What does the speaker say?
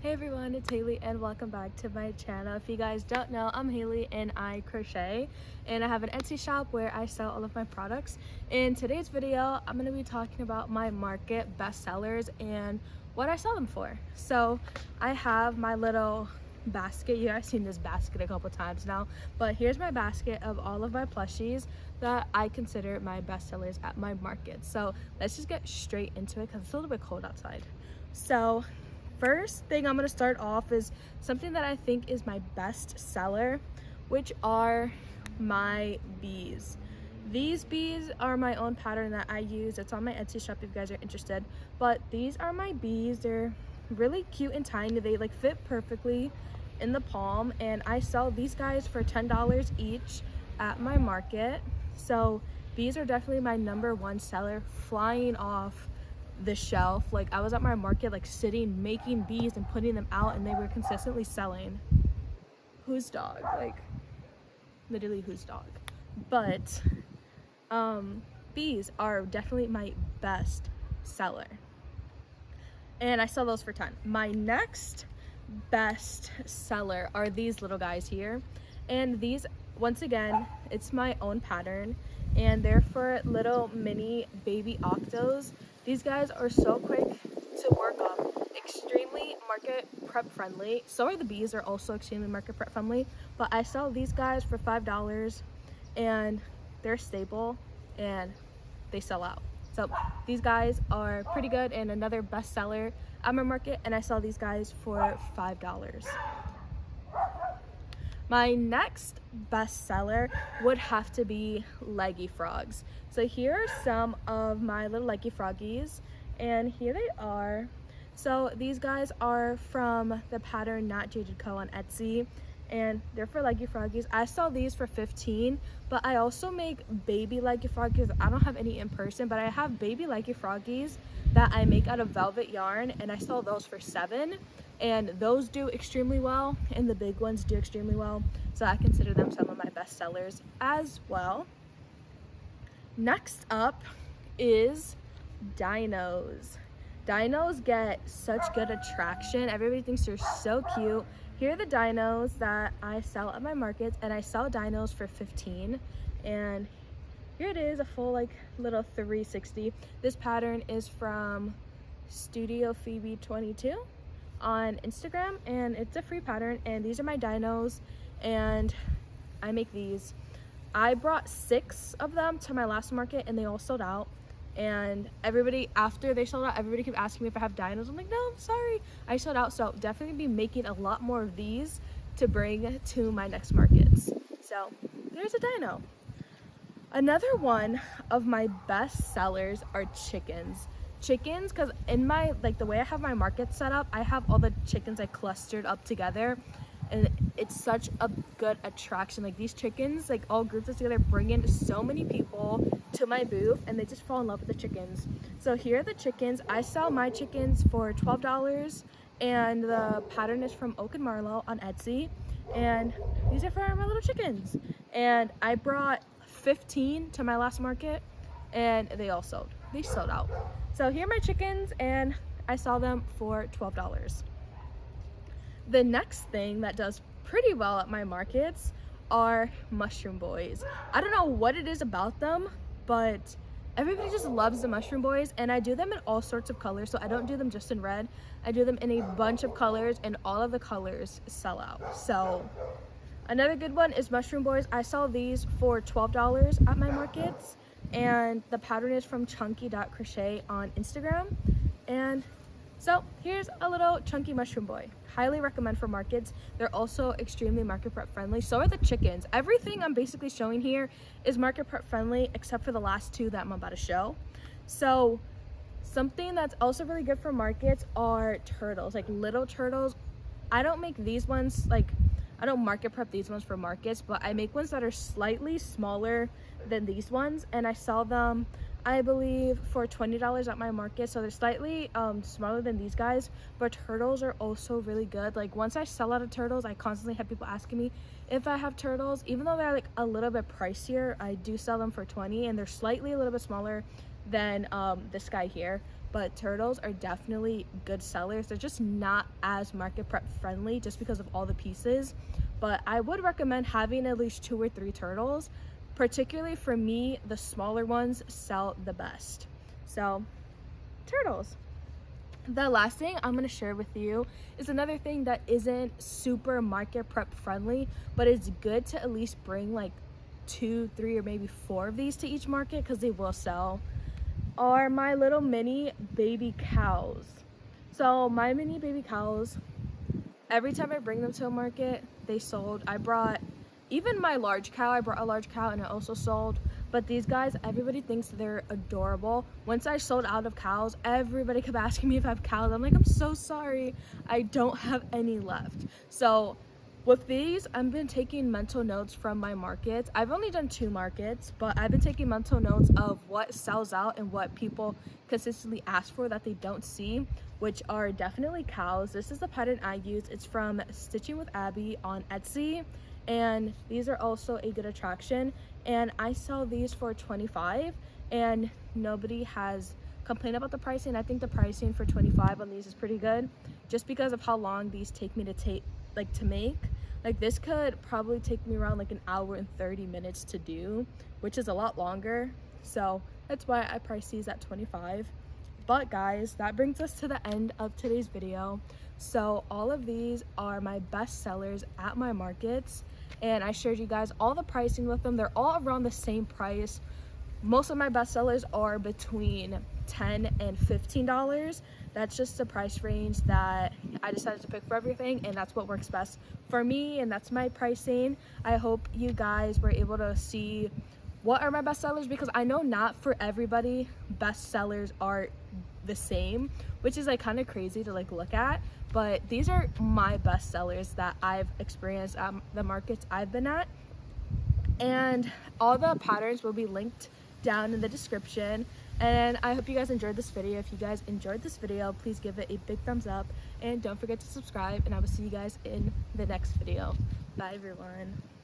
Hey everyone, it's Haley and welcome back to my channel. If you guys don't know, I'm Haley and I crochet, and I have an Etsy shop where I sell all of my products. In today's video, I'm going to be talking about my market bestsellers and what I sell them for. So I have my little basket. You guys seen this basket a couple times now, but here's my basket of all of my plushies that I consider my bestsellers at my market. So let's just get straight into it because it's a little bit cold outside. So first thing I'm going to start off is something that I think is my best seller, which are my bees. These bees are my own pattern that I use. It's on my Etsy shop if you guys are interested. But these are my bees. They're really cute and tiny. They like fit perfectly in the palm, and I sell these guys for $10 each at my market. So bees are definitely my #1 seller, flying off the shelf. Like, I was at my market like sitting making bees and putting them out, and they were consistently selling. Whose dog? Like literally whose dog? But bees are definitely my best seller, and I sell those for 10. My next best seller are these little guys here, and these, once again, it's my own pattern, and they're for little mini baby octos. These guys are so quick to work up, extremely market prep friendly. So are the bees, are also extremely market prep friendly, but I sell these guys for $5, and they're stable and they sell out. So these guys are pretty good and another bestseller at my market, and I sell these guys for $5. My next bestseller would have to be Leggy frogs. So here are some of my little Leggy froggies, and here they are. So these guys are from the pattern Not Jaded Co on Etsy, and they're for Leggy froggies. I sell these for $15, but I also make baby Leggy froggies. I don't have any in person, but I have baby Leggy froggies that I make out of velvet yarn, and I sell those for $7. And those do extremely well, and the big ones do extremely well, so I consider them some of my best sellers as well. Next up is Dinos. Dinos get such good attraction. Everybody thinks they're so cute. Here are the dinos that I sell at my markets, and I sell dinos for $15. And here it is, a full like little 360. This pattern is from Studio Phoebe 22 on Instagram, and it's a free pattern, and these are my dinos, and I make these. I brought 6 of them to my last market, and they all sold out. And everybody, after they sold out, everybody kept asking me if I have dinos. I'm like, no, I'm sorry, I sold out. So definitely be making a lot more of these to bring to my next markets. So there's a dino. Another one of my best sellers are chickens. Chickens, because in my, like, the way I have my market set up, I have all the chickens like clustered up together, and it's such a good attraction. Like, these chickens, like, all grouped together, bring in so many people to my booth, and they just fall in love with the chickens. So here are the chickens. I sell my chickens for $12, and the pattern is from Oak and Marlowe on Etsy, and these are for my little chickens. And I brought 15 to my last market, and they sold out. So here are my chickens, and I sell them for $12. The next thing that does pretty well at my markets are mushroom boys. I don't know what it is about them, but everybody just loves the mushroom boys, and I do them in all sorts of colors. So I don't do them just in red. I do them in a bunch of colors, and all of the colors sell out. So another good one is mushroom boys. I sell these for $12 at my markets, and the pattern is from chunky.crochet on Instagram. And so here's a little chunky mushroom boy. Highly recommend for markets. They're also extremely market prep friendly. So are the chickens. Everything I'm basically showing here is market prep friendly, except for the last 2 that I'm about to show. So something that's also really good for markets are turtles, like little turtles. I don't make these ones, like, I don't market prep these ones for markets, but I make ones that are slightly smaller than these ones, and I sell them, I believe, for $20 at my market. So they're slightly smaller than these guys, but turtles are also really good. Like, once I sell out of turtles, I constantly have people asking me if I have turtles. Even though they're like a little bit pricier, I do sell them for $20, and they're slightly a little bit smaller than this guy here, but turtles are definitely good sellers. They're just not as market prep friendly just because of all the pieces, but I would recommend having at least 2 or 3 turtles. Particularly for me, the smaller ones sell the best. So turtles. The last thing I'm going to share with you is another thing that isn't super market prep friendly, but it's good to at least bring like 2, 3, or maybe 4 of these to each market because they will sell, are my little mini baby cows. So my mini baby cows, every time I bring them to a market, they sold. I brought even my large cow, I brought a large cow and it also sold. But these guys, everybody thinks they're adorable. Once I sold out of cows, everybody kept asking me if I have cows. I'm like, I'm so sorry, I don't have any left. So with these, I've been taking mental notes from my markets. I've only done 2 markets, but I've been taking mental notes of what sells out and what people consistently ask for that they don't see, which are definitely cows. This is the pattern I use. It's from Stitching with Abby on Etsy, and these are also a good attraction. And I sell these for $25, and nobody has complained about the pricing. I think the pricing for $25 on these is pretty good, just because of how long these take me to make. Like this could probably take me around like an hour and 30 minutes to do, which is a lot longer. So that's why I price these at $25. But guys, that brings us to the end of today's video. So all of these are my best sellers at my markets, and I shared you guys all the pricing with them. They're all around the same price. Most of my best sellers are between $10 and $15. That's just the price range that I decided to pick for everything, and that's what works best for me, and that's my pricing. I hope you guys were able to see what are my best sellers, because I know not for everybody best sellers are the same, which is like kind of crazy to like look at, but these are my best sellers that I've experienced at the markets I've been at, and all the patterns will be linked down in the description. And I hope you guys enjoyed this video. If you guys enjoyed this video, please give it a big thumbs up and don't forget to subscribe, and I will see you guys in the next video. Bye everyone.